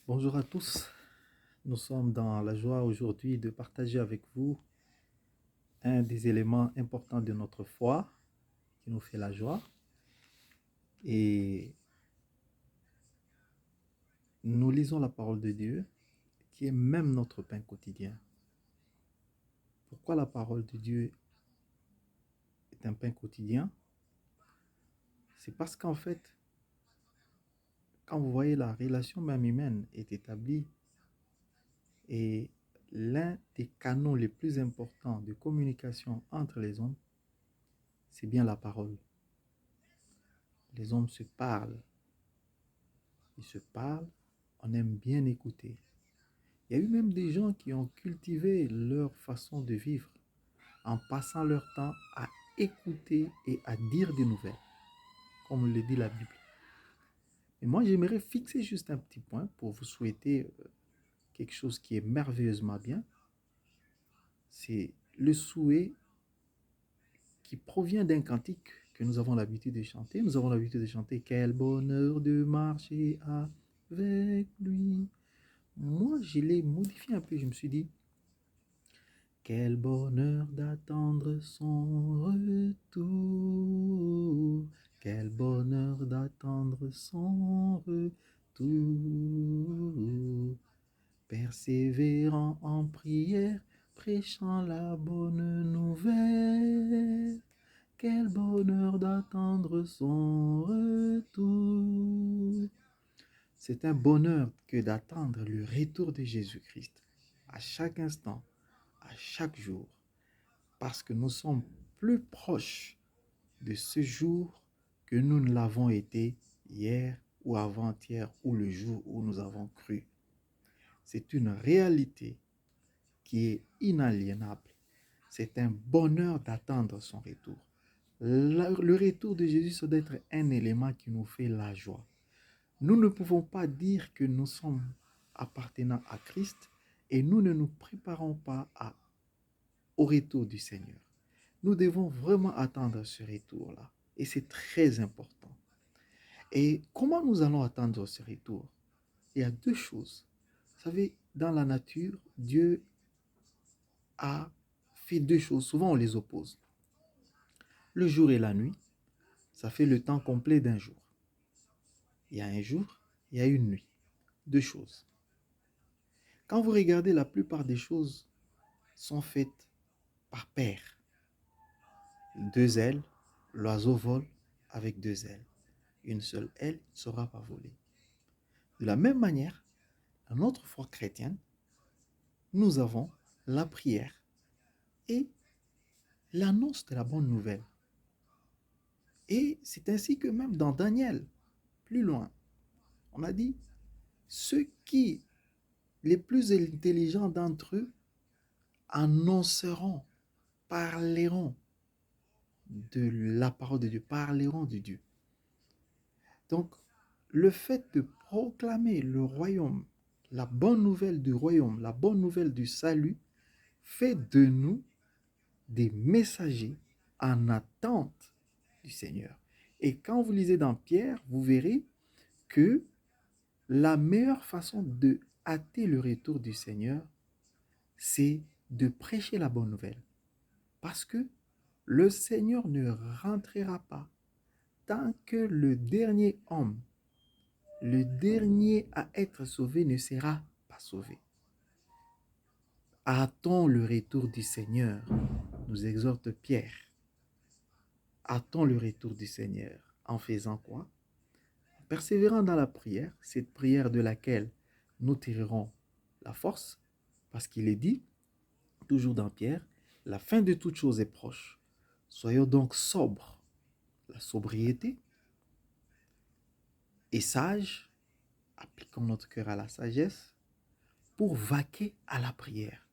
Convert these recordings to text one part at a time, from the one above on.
Bonjour à tous. Nous sommes dans la joie aujourd'hui de partager avec vous un des éléments importants de notre foi qui nous fait la joie. Et nous lisons la parole de Dieu qui est même notre pain quotidien. Pourquoi la parole de Dieu est un pain quotidien? C'est parce qu'en fait, quand vous voyez la relation même humaine est établie et l'un des canaux les plus importants de communication entre les hommes, c'est bien la parole. Les hommes se parlent. Ils se parlent, on aime bien écouter. Il y a eu même des gens qui ont cultivé leur façon de vivre en passant leur temps à écouter et à dire des nouvelles, comme le dit la Bible. Et moi, j'aimerais fixer juste un petit point pour vous souhaiter quelque chose qui est merveilleusement bien. C'est le souhait qui provient d'un cantique que nous avons l'habitude de chanter. Nous avons l'habitude de chanter « Quel bonheur de marcher avec lui ». Moi, je l'ai modifié un peu. Je me suis dit, quel bonheur d'attendre son retour. Quel bonheur d'attendre son retour. Persévérant en prière, prêchant la bonne nouvelle. Quel bonheur d'attendre son retour. C'est un bonheur que d'attendre le retour de Jésus-Christ à chaque instant, à chaque jour, parce que nous sommes plus proches de ce jour que nous ne l'avons été hier ou avant-hier ou le jour où nous avons cru. C'est une réalité qui est inaliénable. C'est un bonheur d'attendre son retour. Le retour de Jésus, ça doit être un élément qui nous fait la joie. Nous ne pouvons pas dire que nous sommes appartenant à Christ et nous ne nous préparons pas au retour du Seigneur. Nous devons vraiment attendre ce retour-là et c'est très important. Et comment nous allons attendre ce retour? Il y a deux choses. Vous savez, dans la nature, Dieu a fait deux choses. Souvent, on les oppose. Le jour et la nuit, ça fait le temps complet d'un jour. Il y a un jour, il y a une nuit. Deux choses. Quand vous regardez, la plupart des choses sont faites par paire. Deux ailes, l'oiseau vole avec deux ailes. Une seule aile ne saura pas voler. De la même manière, dans notre foi chrétienne, nous avons la prière et l'annonce de la bonne nouvelle. Et c'est ainsi que même dans Daniel, plus loin, on a dit, ceux qui, les plus intelligents d'entre eux, annonceront, parleront de la parole de Dieu, parleront de Dieu. Donc, le fait de proclamer le royaume, la bonne nouvelle du royaume, la bonne nouvelle du salut, fait de nous des messagers en attente du Seigneur. Et quand vous lisez dans Pierre, vous verrez que la meilleure façon de hâter le retour du Seigneur, c'est de prêcher la bonne nouvelle. Parce que le Seigneur ne rentrera pas tant que le dernier homme, le dernier à être sauvé ne sera pas sauvé. Attends le retour du Seigneur, nous exhorte Pierre. Attends le retour du Seigneur. En faisant quoi? En persévérant dans la prière, cette prière de laquelle nous tirerons la force, parce qu'il est dit, toujours dans Pierre, la fin de toute chose est proche. Soyons donc sobres. La sobriété et sages, appliquons notre cœur à la sagesse pour vaquer à la prière.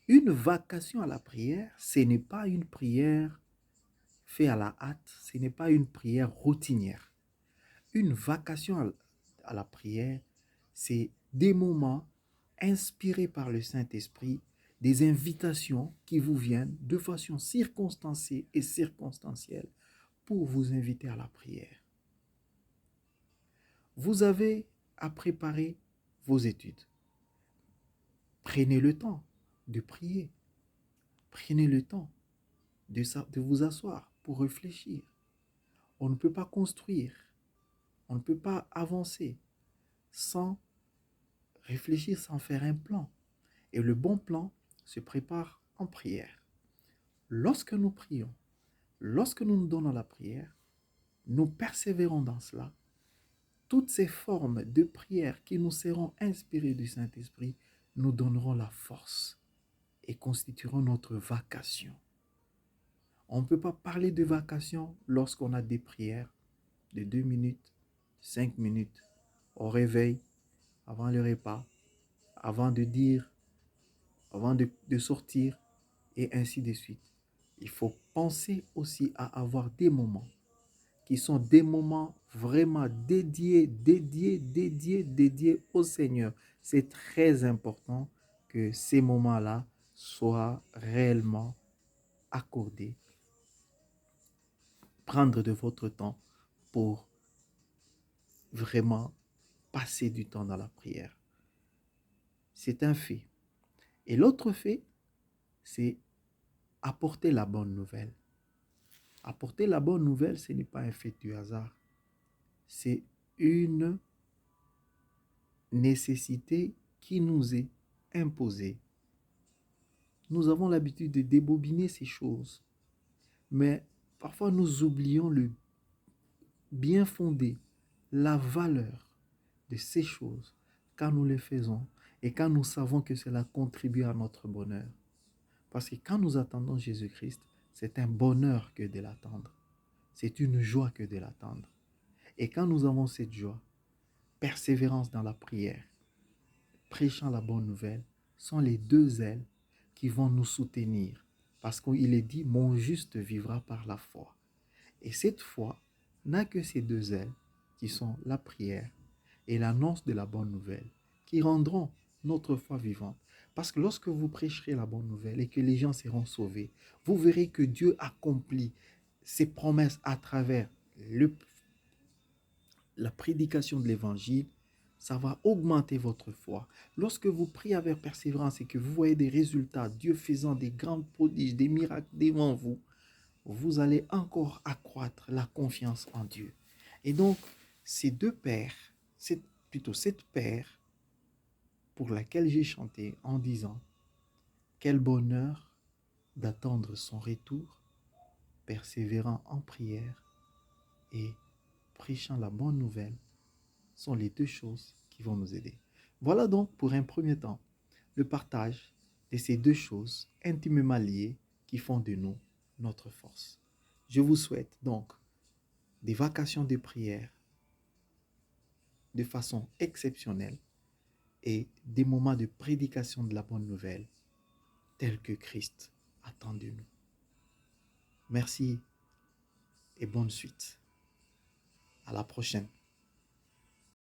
Une vacation à la prière, ce n'est pas une prière faite à la hâte, ce n'est pas une prière routinière. Une vacation à la prière, c'est des moments inspirés par le Saint-Esprit, des invitations qui vous viennent de façon circonstanciée et circonstancielle pour vous inviter à la prière. Vous avez à préparer vos études. Prenez le temps de prier. Prenez le temps de vous asseoir pour réfléchir. On ne peut pas construire, on ne peut pas avancer sans réfléchir, sans faire un plan. Et le bon plan se prépare en prière. Lorsque nous prions, lorsque nous nous donnons la prière, nous persévérons dans cela. Toutes ces formes de prière qui nous seront inspirées du Saint-Esprit nous donneront la force et constitueront notre vacation. On ne peut pas parler de vacation lorsqu'on a des prières de 2 minutes, 5 minutes, au réveil, avant le repas, avant de dire, avant de sortir, et ainsi de suite. Il faut penser aussi à avoir des moments qui sont des moments vraiment dédiés au Seigneur. C'est très important que ces moments-là soient réellement accordés. Prendre de votre temps pour vraiment passer du temps dans la prière. C'est un fait. Et l'autre fait, c'est apporter la bonne nouvelle. Apporter la bonne nouvelle, ce n'est pas un fait du hasard. C'est une nécessité qui nous est imposée. Nous avons l'habitude de débobiner ces choses, mais parfois nous oublions le bien fondé, la valeur de ces choses quand nous les faisons et quand nous savons que cela contribue à notre bonheur. Parce que quand nous attendons Jésus-Christ, c'est un bonheur que de l'attendre. C'est une joie que de l'attendre. Et quand nous avons cette joie, persévérance dans la prière, prêchant la bonne nouvelle, sont les deux ailes qui vont nous soutenir. Parce qu'il est dit, mon juste vivra par la foi. Et cette foi n'a que ces deux ailes qui sont la prière et l'annonce de la bonne nouvelle qui rendront notre foi vivante. Parce que lorsque vous prêcherez la bonne nouvelle et que les gens seront sauvés, vous verrez que Dieu accomplit ses promesses à travers la prédication de l'évangile. Ça va augmenter votre foi. Lorsque vous priez avec persévérance et que vous voyez des résultats, Dieu faisant des grands prodiges, des miracles devant vous, vous allez encore accroître la confiance en Dieu. Et donc, ces deux paires, cette paire pour laquelle j'ai chanté en disant « Quel bonheur d'attendre son retour, persévérant en prière et prêchant la bonne nouvelle » sont les deux choses qui vont nous aider. Voilà donc pour un premier temps le partage de ces deux choses intimement liées qui font de nous notre force. Je vous souhaite donc des vacations de prière de façon exceptionnelle et des moments de prédication de la bonne nouvelle tels que Christ attend de nous. Merci et bonne suite. À la prochaine.